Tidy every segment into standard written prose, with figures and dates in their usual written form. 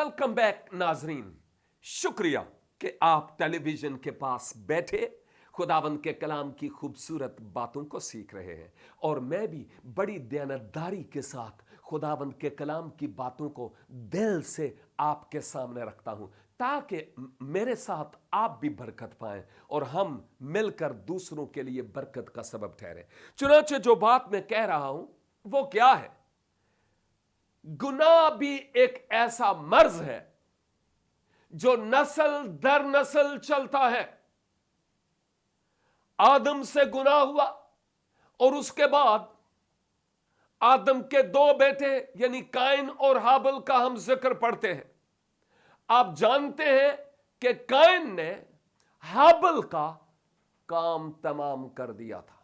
Welcome back नाजरीन। शुक्रिया कि आप टेलीविजन के पास बैठे खुदावंद के कलाम की खूबसूरत बातों को सीख रहे हैं और मैं भी बड़ी दयानतदारी के साथ खुदावंद के कलाम की बातों को दिल से आपके सामने रखता हूं ताकि मेरे साथ आप भी बरकत पाएं और हम मिलकर दूसरों के लिए बरकत का सबब ठहरे। चुनांचे जो बात मैं कह रहा हूं वो क्या है? गुनाह भी एक ऐसा मर्ज है जो नस्ल दर नस्ल चलता है। आदम से गुनाह हुआ और उसके बाद आदम के दो बेटे यानी काइन और हाबिल का हम जिक्र पढ़ते हैं। आप जानते हैं कि काइन ने हाबिल का काम तमाम कर दिया था।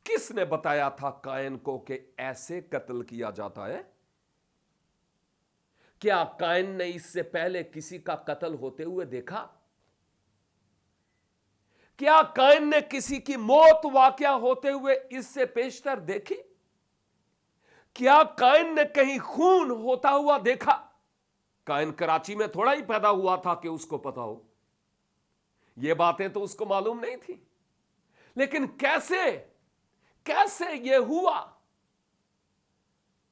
किसने बताया था काइन को कि ऐसे कत्ल किया जाता है? क्या काइन ने इससे पहले किसी का कत्ल होते हुए देखा? क्या काइन ने किसी की मौत वाकया होते हुए इससे पेशतर देखी? क्या काइन ने कहीं खून होता हुआ देखा? काइन कराची में थोड़ा ही पैदा हुआ था कि उसको पता हो। यह बातें तो उसको मालूम नहीं थी। लेकिन कैसे यह हुआ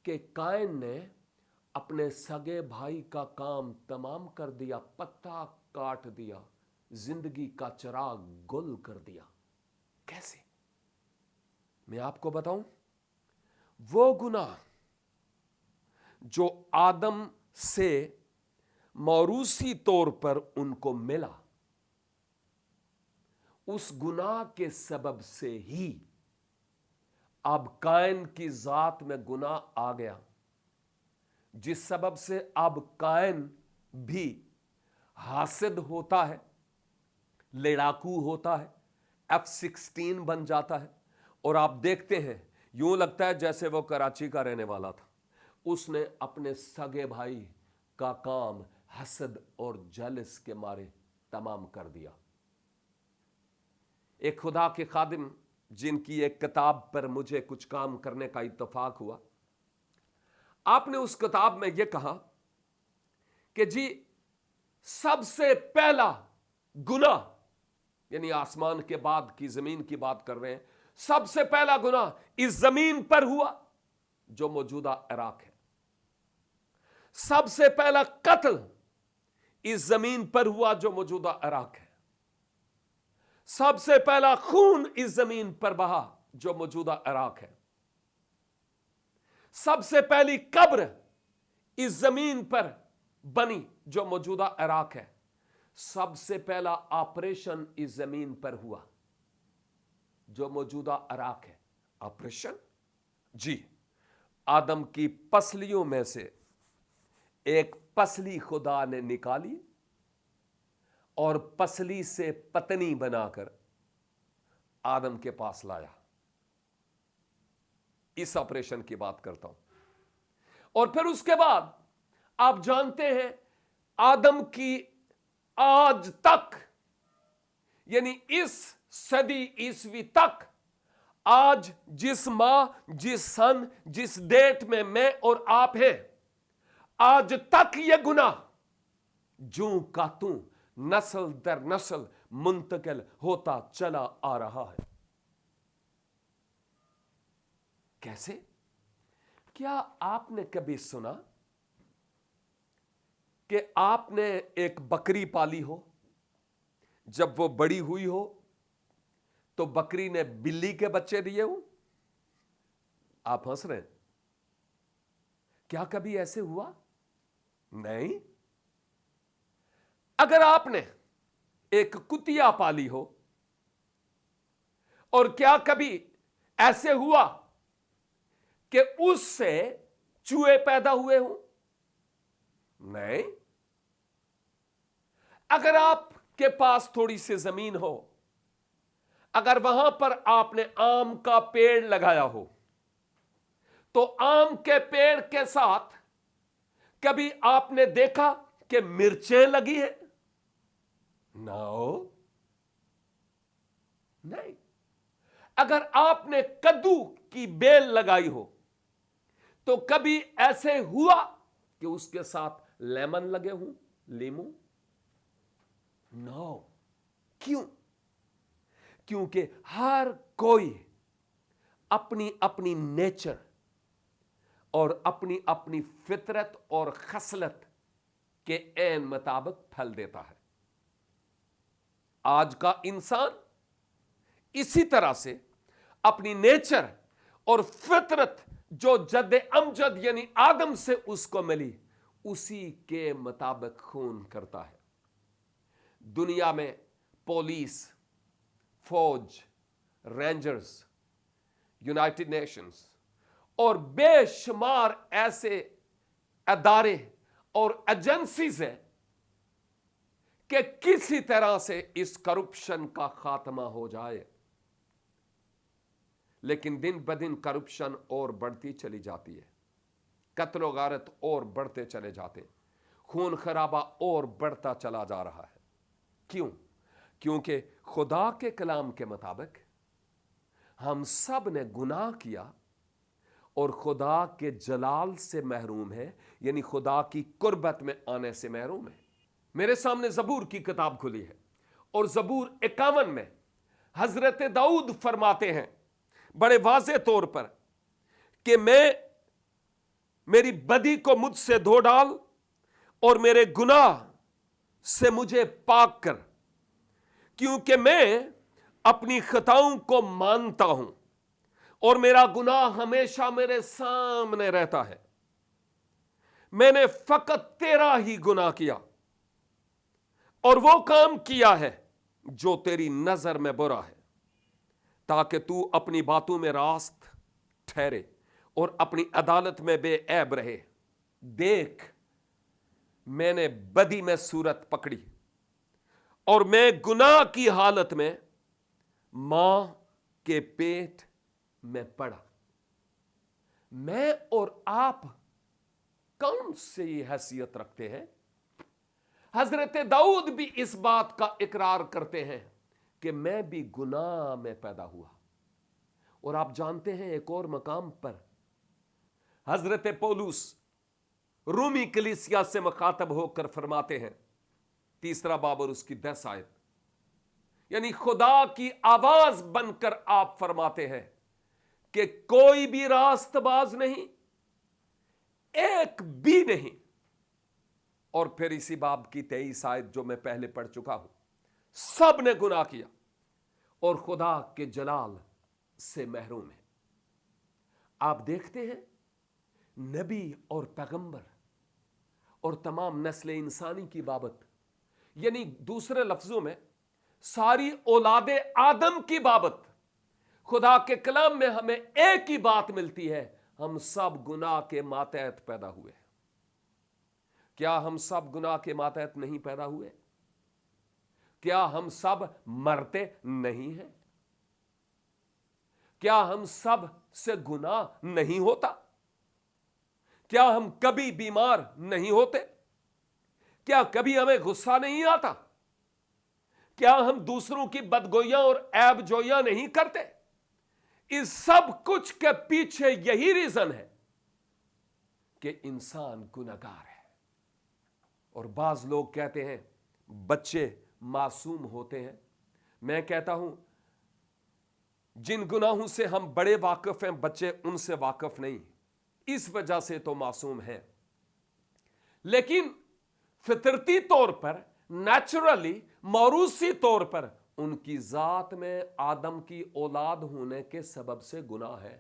कि काइन ने अपने सगे भाई का काम तमाम कर दिया, पत्ता काट दिया, जिंदगी का चिराग गुल कर दिया? कैसे? मैं आपको बताऊं, वो गुनाह जो आदम से मौरूसी तौर पर उनको मिला, उस गुनाह के सबब से ही अब काइन की जात में गुनाह आ गया, जिस सबब से अब काइन भी हासिद होता है, लड़ाकू होता है, F-16 बन जाता है। और आप देखते हैं, यूं लगता है जैसे वो कराची का रहने वाला था। उसने अपने सगे भाई का काम हसद और जलस के मारे तमाम कर दिया। एक खुदा के खादिम जिनकी एक किताब पर मुझे कुछ काम करने का इत्तेफाक हुआ, आपने उस किताब में यह कहा कि जी सबसे पहला गुनाह, यानी आसमान के बाद की जमीन की बात कर रहे हैं, सबसे पहला गुनाह इस जमीन पर हुआ जो मौजूदा इराक है। सबसे पहला कत्ल इस जमीन पर हुआ जो मौजूदा इराक है। सबसे पहला खून इस जमीन पर बहा जो मौजूदा इराक है। सबसे पहली कब्र इस जमीन पर बनी जो मौजूदा इराक है। सबसे पहला ऑपरेशन इस जमीन पर हुआ जो मौजूदा इराक है। ऑपरेशन? जी, आदम की पसलियों में से एक पसली खुदा ने निकाली और पसली से पत्नी बनाकर आदम के पास लाया। इस ऑपरेशन की बात करता हूं। और फिर उसके बाद आप जानते हैं, आदम की आज तक, यानी इस सदी ईसवी तक, आज जिस माह, जिस सन, जिस डेट में मैं और आप हैं, आज तक यह गुनाह जूं का तूं नस्ल दर नस्ल मुंतकिल होता चला आ रहा है। कैसे? क्या आपने कभी सुना कि आपने एक बकरी पाली हो, जब वो बड़ी हुई हो तो बकरी ने बिल्ली के बच्चे दिए हो? आप हंस रहे हैं। क्या कभी ऐसे हुआ? नहीं। अगर आपने एक कुतिया पाली हो, और क्या कभी ऐसे हुआ कि उससे चूहे पैदा हुए हो? नहीं। अगर आपके पास थोड़ी सी जमीन हो, अगर वहां पर आपने आम का पेड़ लगाया हो, तो आम के पेड़ के साथ कभी आपने देखा कि मिर्चें लगी है? नो, नहीं। अगर आपने कद्दू की बेल लगाई हो, تو کبھی ایسے ہوا کہ اس کے ساتھ لیمن لگے ہوں، لیمو؟ نو. کیوں؟ کیونکہ ہر کوئی اپنی اپنی نیچر اور اپنی اپنی فطرت اور خصلت کے عین مطابق پھل دیتا ہے. آج کا انسان اسی طرح سے اپنی نیچر اور فطرت جو جد امجد یعنی آدم سے اس کو ملی اسی کے مطابق خون کرتا ہے. دنیا میں پولیس، فوج، رینجرز، یونائٹڈ نیشنز اور بے شمار ایسے ادارے اور ایجنسیز ہیں کہ کسی طرح سے اس کرپشن کا خاتمہ ہو جائے. لیکن دن بدن کرپشن اور بڑھتی چلی جاتی ہے، قتل و غارت اور بڑھتے چلے جاتے ہیں، خون خرابہ اور بڑھتا چلا جا رہا ہے. کیوں؟ کیونکہ خدا کے کلام کے مطابق ہم سب نے گناہ کیا اور خدا کے جلال سے محروم ہے، یعنی خدا کی قربت میں آنے سے محروم ہے. میرے سامنے زبور کی کتاب کھلی ہے اور زبور 51 میں حضرت داؤد فرماتے ہیں بڑے واضح طور پر کہ میری بدی کو مجھ سے دھو ڈال اور میرے گناہ سے مجھے پاک کر، کیونکہ میں اپنی خطاؤں کو مانتا ہوں اور میرا گناہ ہمیشہ میرے سامنے رہتا ہے. میں نے فقط تیرا ہی گناہ کیا اور وہ کام کیا ہے جو تیری نظر میں برا ہے، تاکہ تو اپنی باتوں میں راست ٹھہرے اور اپنی عدالت میں بے عیب رہے. دیکھ، میں نے بدی میں صورت پکڑی اور میں گناہ کی حالت میں ماں کے پیٹ میں پڑا. میں اور آپ کون سی حیثیت رکھتے ہیں؟ حضرت داؤد بھی اس بات کا اقرار کرتے ہیں کہ میں بھی گناہ میں پیدا ہوا. اور آپ جانتے ہیں ایک اور مقام پر حضرت پولس رومی کلیسیا سے مخاطب ہو کر فرماتے ہیں، 3 باب اور اس کی 10 آیت، یعنی خدا کی آواز بن کر آپ فرماتے ہیں کہ کوئی بھی راست باز نہیں، ایک بھی نہیں. اور پھر اسی باب کی 23 آیت جو میں پہلے پڑھ چکا ہوں، سب نے گناہ کیا اور خدا کے جلال سے محروم ہے. آپ دیکھتے ہیں نبی اور پیغمبر اور تمام نسل انسانی کی بابت، یعنی دوسرے لفظوں میں ساری اولاد آدم کی بابت خدا کے کلام میں ہمیں ایک ہی بات ملتی ہے، ہم سب گناہ کے ماتحت پیدا ہوئے. کیا ہم سب گناہ کے ماتحت نہیں پیدا ہوئے؟ کیا ہم سب مرتے نہیں ہیں؟ کیا ہم سب سے گناہ نہیں ہوتا؟ کیا ہم کبھی بیمار نہیں ہوتے؟ کیا کبھی ہمیں غصہ نہیں آتا؟ کیا ہم دوسروں کی بدگوئیاں اور عیب جوئیاں نہیں کرتے؟ اس سب کچھ کے پیچھے یہی ریزن ہے کہ انسان گنہگار ہے. اور بعض لوگ کہتے ہیں بچے معصوم ہوتے ہیں. میں کہتا ہوں جن گناہوں سے ہم بڑے واقف ہیں بچے ان سے واقف نہیں، اس وجہ سے تو معصوم ہے. لیکن فطرتی طور پر، نیچرلی، موروثی طور پر ان کی ذات میں آدم کی اولاد ہونے کے سبب سے گناہ ہے.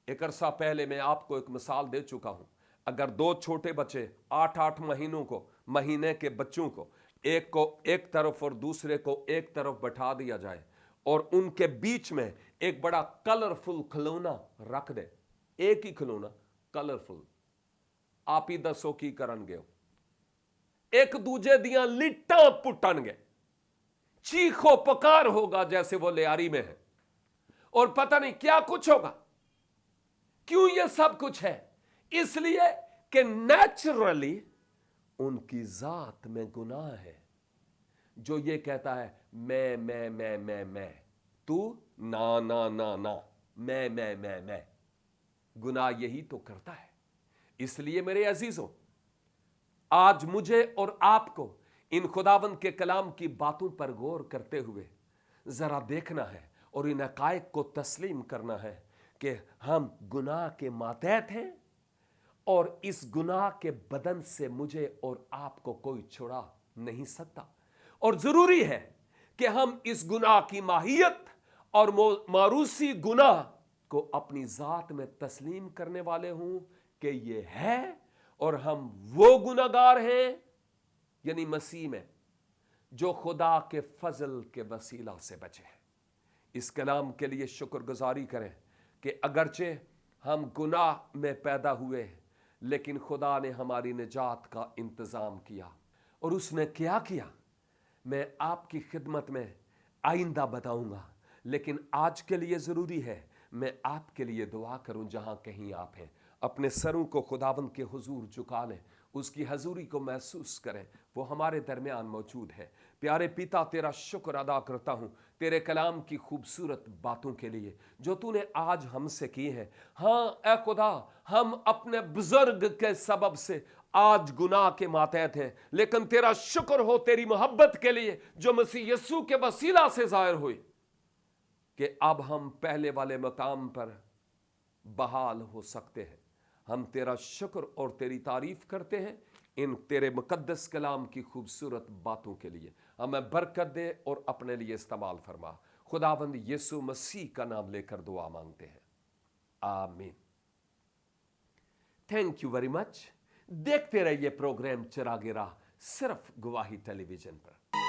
ایک عرصہ پہلے میں آپ کو ایک مثال دے چکا ہوں. اگر 2 چھوٹے بچے 8 مہینوں کو، مہینے کے بچوں کو ایک طرف اور دوسرے کو ایک طرف بٹھا دیا جائے اور ان کے بیچ میں ایک بڑا کلرفل کھلونا رکھ دے، ایک ہی کھلونا کلرفل، آپ ہی دسو کی کرن گے؟ ایک دوجے دیاں لٹاں پٹن گے، چیخو پکار ہوگا جیسے وہ لیاری میں ہے، اور پتہ نہیں کیا کچھ ہوگا. کیوں یہ سب کچھ ہے؟ اس لیے کہ نیچرلی ان کی ذات میں گناہ ہے جو یہ کہتا ہے میں، تو نا نا نا نا، میں. गुनाह यही तो करता है। इसलिए मेरे अजीजों, आज मुझे और आपको इन खुदावंद के कलाम की बातों पर गौर करते हुए जरा देखना है और इन हकायक को तस्लीम करना है कि हम गुनाह के मातहत हैं और इस गुनाह के बदन से मुझे और आपको कोई छुड़ा नहीं सकता। और जरूरी है कि हम इस गुनाह की माहियत और मारूसी गुनाह को अपनी जात में तस्लीम करने वाले हूं कि ये है और हम वो गुनाहगार हैं, यानी मसीह में, जो खुदा के फजल के वसीला से बचे हैं। इस कलाम के लिए शुक्रगुजारी करें कि अगरचे हम गुनाह में पैदा हुए, लेकिन खुदा ने हमारी निजात का इंतजाम किया। और उसने क्या किया मैं आपकी खिदमत में आइंदा बताऊंगा, लेकिन आज के लिए ज़रूरी है मैं आपके लिए दुआ करूं। जहां कहीं आप हैं, अपने सरों को खुदावंद के हुजूर झुका लें, उसकी हजूरी को महसूस करें, वो हमारे दरमियान मौजूद है। प्यारे पिता, तेरा शुक्र अदा करता हूँ तेरे कलाम की खूबसूरत बातों के लिए जो तूने आज हमसे की है। हाँ ए खुदा, हम अपने बुजुर्ग के सबब से आज गुनाह के मातहत हैं, लेकिन तेरा शुक्र हो तेरी मोहब्बत के लिए जो मसीह यीशु के वसीला से जाहिर हुई कि अब हम पहले वाले मकाम पर बहाल हो सकते हैं। हम तेरा शुक्र और तेरी तारीफ करते हैं इन तेरे मुकद्दस कलाम की खूबसूरत बातों के लिए। हमें बरकत दे और अपने लिए इस्तेमाल फरमा। खुदावंद यीशु मसीह का नाम लेकर दुआ मांगते हैं, आमीन। Thank you very much. देखते रहिए प्रोग्राम चिरागे राह सिर्फ गवाही टेलीविजन पर।